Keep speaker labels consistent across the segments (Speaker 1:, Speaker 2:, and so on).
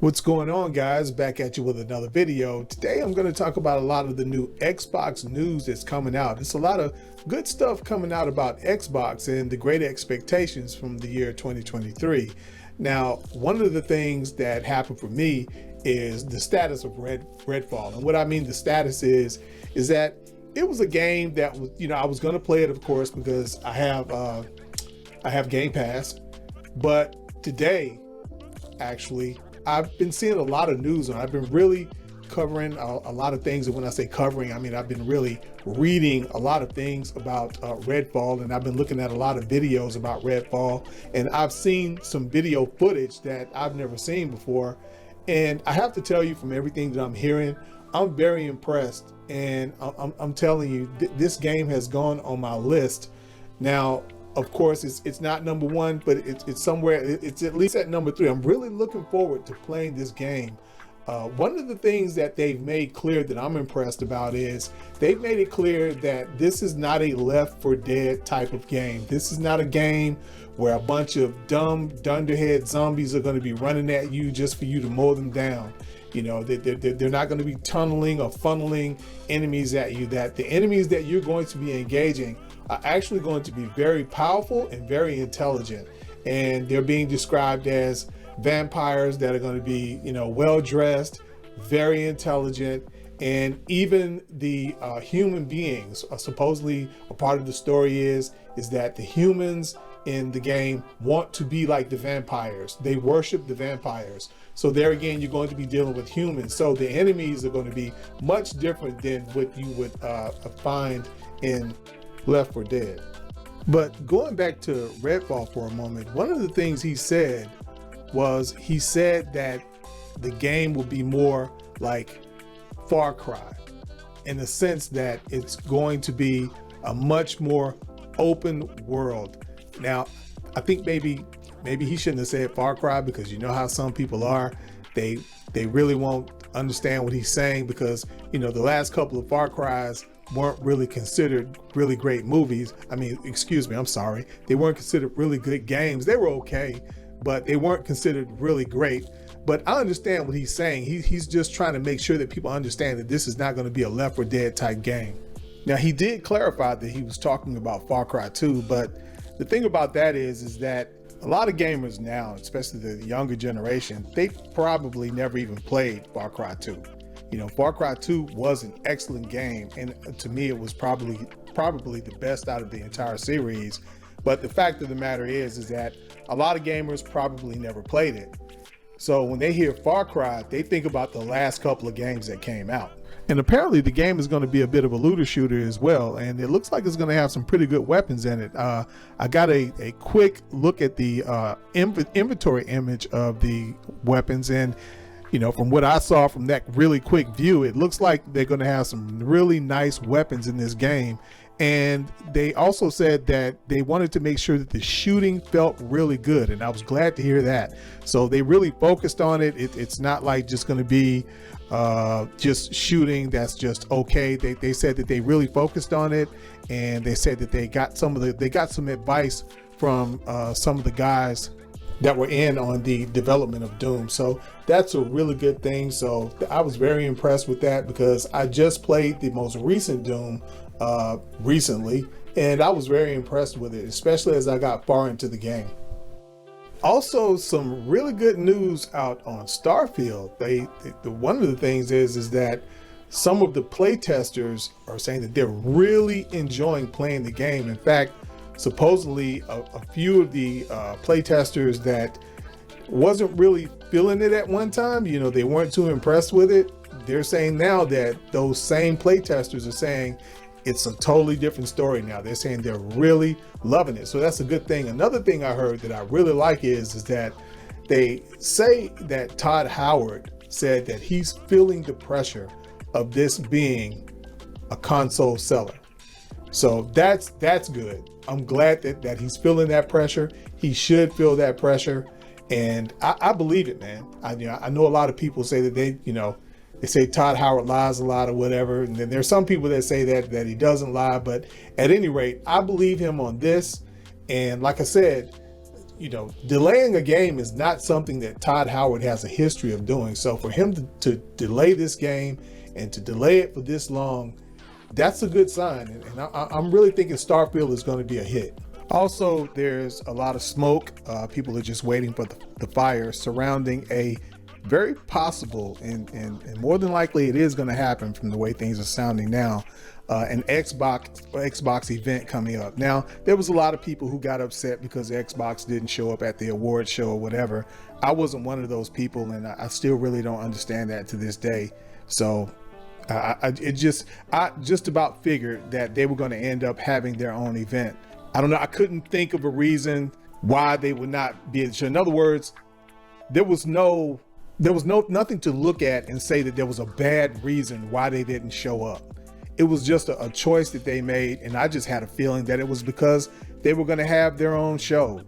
Speaker 1: What's going on, guys? Back at you with another video. Today I'm going to talk about a lot of the new Xbox news that's coming out. It's a lot of good stuff coming out about Xbox and the great expectations from the year 2023. Now, one of the things that happened for me is the status of Redfall. And what I mean the status is that it was a game that was, I was going to play it, of course, because I have Game Pass. But today, actually, I've been seeing a lot of news and I've been really covering a lot of things. And when I say covering, I mean, I've been really reading a lot of things about Redfall, and I've been looking at a lot of videos about Redfall, and I've seen some video footage that I've never seen before. And I have to tell you, from everything that I'm hearing, I'm very impressed. And I'm telling you, this game has gone on my list. Now, of course, it's not number one, but it's somewhere, it's at least at number 3. I'm really looking forward to playing this game. One of the things that they've made clear that I'm impressed about is they've made it clear that this is not a Left 4 Dead type of game. This is not a game where a bunch of dumb, dunderhead zombies are going to be running at you just for you to mow them down. You know, they're not going to be tunneling or funneling enemies at you. That the enemies that you're going to be engaging are actually going to be very powerful and very intelligent. And they're being described as vampires that are going to be, well-dressed, very intelligent. And even the human beings are supposedly a part of the story is that the humans in the game want to be like the vampires. They worship the vampires. So there again, you're going to be dealing with humans. So the enemies are going to be much different than what you would find in Left 4 Dead. But going back to Redfall for a moment, one of the things he said that the game will be more like Far Cry, in the sense that it's going to be a much more open world. Now, I think maybe he shouldn't have said Far Cry, because you know how some people are. They really won't understand what he's saying, because the last couple of Far Cries weren't really considered really great movies. I mean, excuse me, I'm sorry. They weren't considered really good games. They were okay, but they weren't considered really great. But I understand what he's saying. He's just trying to make sure that people understand that this is not going to be a Left 4 Dead type game. Now, he did clarify that he was talking about Far Cry 2, but the thing about that is that a lot of gamers now, especially the younger generation, they probably never even played Far Cry 2. Far Cry 2 was an excellent game, and to me it was probably the best out of the entire series. But the fact of the matter is that a lot of gamers probably never played it. So when they hear Far Cry, they think about the last couple of games that came out. And apparently the game is going to be a bit of a looter shooter as well, and it looks like it's going to have some pretty good weapons in it. I got a quick look at the inventory image of the weapons, and from what I saw from that really quick view, it looks like they're going to have some really nice weapons in this game. And they also said that they wanted to make sure that the shooting felt really good, and I was glad to hear that. So they really focused on it. It's not like just going to be just shooting that's just okay. They said that they really focused on it, and they said that they got some advice from some of the guys that were in on the development of Doom. So that's a really good thing. So I was very impressed with that, because I just played the most recent Doom recently, and I was very impressed with it, especially as I got far into the game. Also, some really good news out on Starfield. One of the things is that some of the playtesters are saying that they're really enjoying playing the game. In fact, supposedly a few of the playtesters that wasn't really feeling it at one time, they weren't too impressed with it, they're saying now that those same playtesters are saying it's a totally different story now. They're saying they're really loving it. So that's a good thing. Another thing I heard that I really like is that they say that Todd Howard said that he's feeling the pressure of this being a console seller. So that's good. I'm glad that he's feeling that pressure. He should feel that pressure. And I believe it, man. I know a lot of people say that they say Todd Howard lies a lot or whatever. And then there's some people that say that he doesn't lie. But at any rate, I believe him on this. And like I said, delaying a game is not something that Todd Howard has a history of doing. So for him to delay this game and to delay it for this long, that's a good sign. And I'm really thinking Starfield is going to be a hit. Also, there's a lot of smoke. People are just waiting for the fire surrounding a very possible and more than likely it is going to happen from the way things are sounding now, an Xbox event coming up. Now, there was a lot of people who got upset because Xbox didn't show up at the award show or whatever. I wasn't one of those people, and I still really don't understand that to this day. So I just about figured that they were going to end up having their own event. I don't know. I couldn't think of a reason why they would not be. In other words, there was nothing to look at and say that there was a bad reason why they didn't show up. It was just a choice that they made, and I just had a feeling that it was because they were going to have their own show,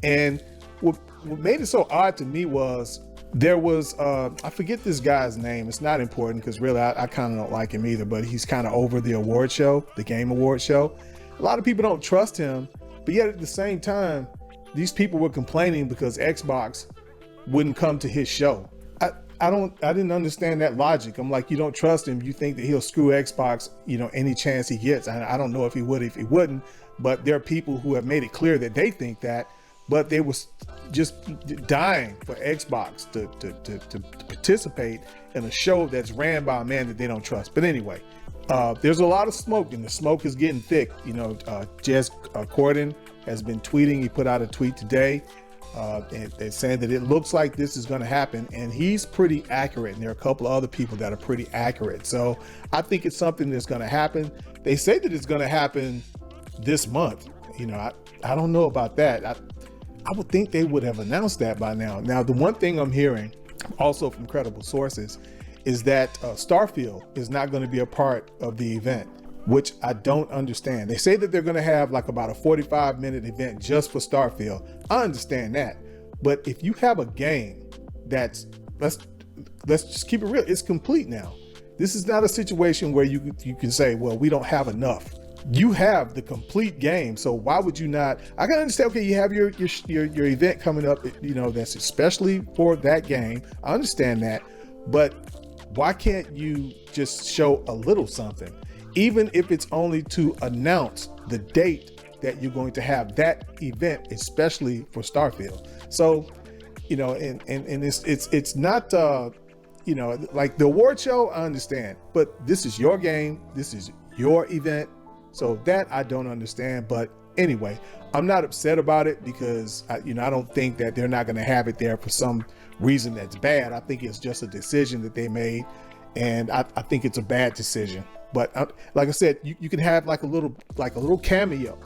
Speaker 1: And what made it so odd to me was there was I forget this guy's name. It's not important because really I kind of don't like him either, but he's kind of over the award show, the game award show. A lot of people don't trust him, but yet at the same time, these people were complaining because Xbox wouldn't come to his show. I didn't understand that logic. I'm like, you don't trust him. You think that he'll screw Xbox, any chance he gets. I don't know if he would, if he wouldn't, but there are people who have made it clear that they think that, but they was just dying for Xbox to participate in a show that's ran by a man that they don't trust. But anyway, there's a lot of smoke, and the smoke is getting thick. Jez Corden has been tweeting. He put out a tweet today and saying that it looks like this is going to happen, and he's pretty accurate. And there are a couple of other people that are pretty accurate. So I think it's something that's going to happen. They say that it's going to happen this month. I don't know about that. I would think they would have announced that by now. Now, the one thing I'm hearing also from credible sources is that Starfield is not going to be a part of the event, which I don't understand. They say that they're going to have like about a 45-minute event just for Starfield. I understand that. But if you have a game that's, let's just keep it real, it's complete now. This is not a situation where you can say, well, we don't have enough. You have the complete game, so why would you not? I can understand, okay, you have your event coming up, that's especially for that game. I understand that, but why can't you just show a little something? Even if it's only to announce the date that you're going to have that event, especially for Starfield. So, and it's not, like the award show, I understand, but this is your game. This is your event. So that I don't understand. But anyway, I'm not upset about it because, I don't think that they're not going to have it there for some reason that's bad. I think it's just a decision that they made, and I think it's a bad decision. But like I said, you can have like a little cameo,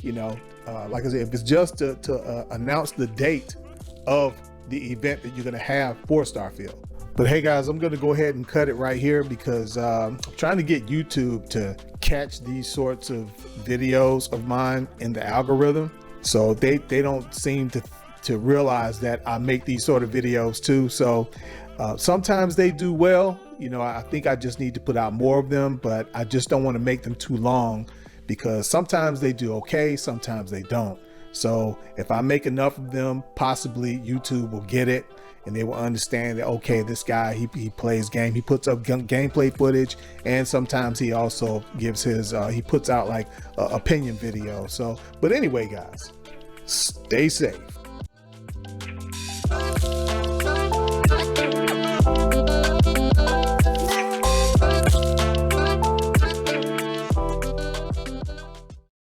Speaker 1: like I said, if it's just to announce the date of the event that you're going to have for Starfield. But hey guys, I'm going to go ahead and cut it right here because I'm trying to get YouTube to catch these sorts of videos of mine in the algorithm. So they don't seem to realize that I make these sort of videos too. So sometimes they do well. I think I just need to put out more of them, but I just don't want to make them too long because sometimes they do okay, sometimes they don't. So if I make enough of them, possibly YouTube will get it and they will understand that, okay, this guy, he plays game, he puts up gameplay footage, and sometimes he also gives his, he puts out like opinion videos. So, but anyway, guys, stay safe.